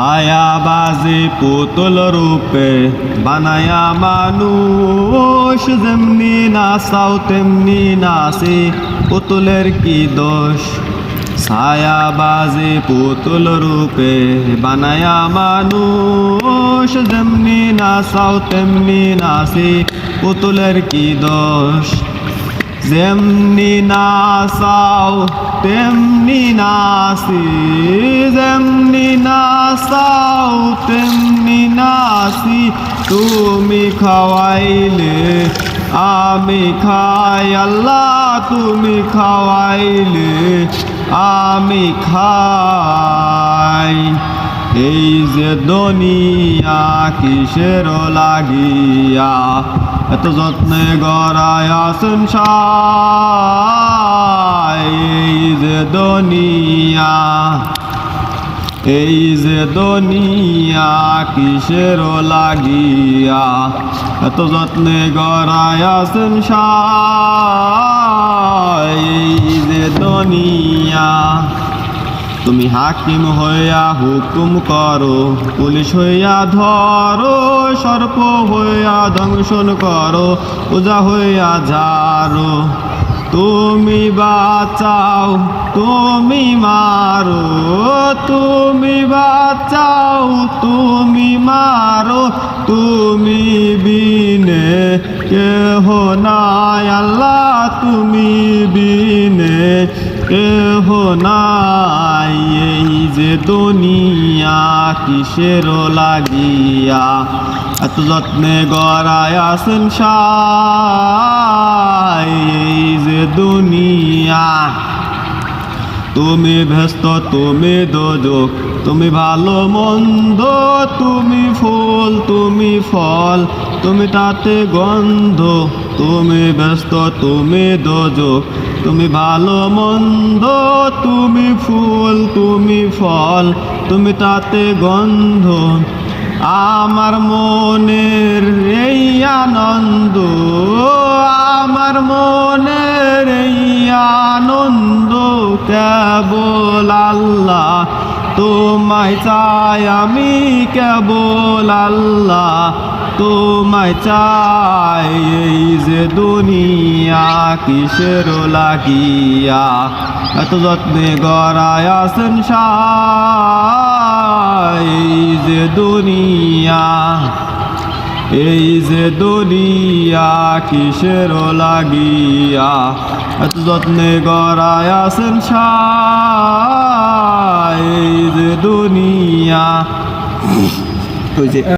মায়াবাজি পুতুল রূপে বানায়া মানুষ, যেমনি নাচাও তেমনি নাচি, পুতুলের কি দোষ। ছায়াবাজি পুতুল রূপে বানায়া মানুষ, যেমনি নাচাও তেমনি নাচি, পুতুলের কি দোষ। যেমনি নাচাও তেমনি নাচি, যেমনি নাচাও তেমনি নাচি, তুমি খাওয়াইলে আমি খাই, আল্লাহ তুমি খাওয়াইলে আমি খাই। এই যে দুনিয়া কিসের লাগিয়া, এত যত্নে গড়ায় সংসার। এই যে দুনিয়া, এই যে দুনিয়া কিসের লাগিয়া, এত যত্নে গড়ায় সংসার। এই যে দুনিয়া, তুমি হাকিম হইয়া হুকুম করো, পুলিশ হইয়া ধরো, সর্প হইয়া দংশন করো, পূজা হইয়া ঝাড়ো। তুমি বাঁচাও তুমি মারো, তুমি বাঁচাও তুমি মারো, তুমি বিনে কেহ নাই, আল্লাহ তুমি বিনে কেহ নাই। এই যে দুনিয়া কিসের লাগিয়া, এত যত্নে গড়ায় সংসার। এই যে দুনিয়া, তুমি ব্যস্ত তুমি দোজখ, তুমি ভালো মন্দ, তুমি ফুল তুমি ফল, তুমি তাতে গন্ধ। তুমি ব্যস্ত তুমি দোজখ, তুমি ভালো মন্দ, তুমি ফুল তুমি ফল, তুমি তাতে গন্ধ। আমার মনের এই আনন্দ, আমার মনের এই আনন্দ, কেবল আল্লাহ তোমায় চাই আমি, কেবল আল্লাহ তোমায় চাই। এই যে দুনিয়া কিসের লাগিয়া, এত যত্নে গড়ায় সংসার। এই যে দুনিয়া, এই যে দুনিয়া কিসের লাগিয়া, এত যত্নে গড়ায় সংসার। এই যে দুনিয়া,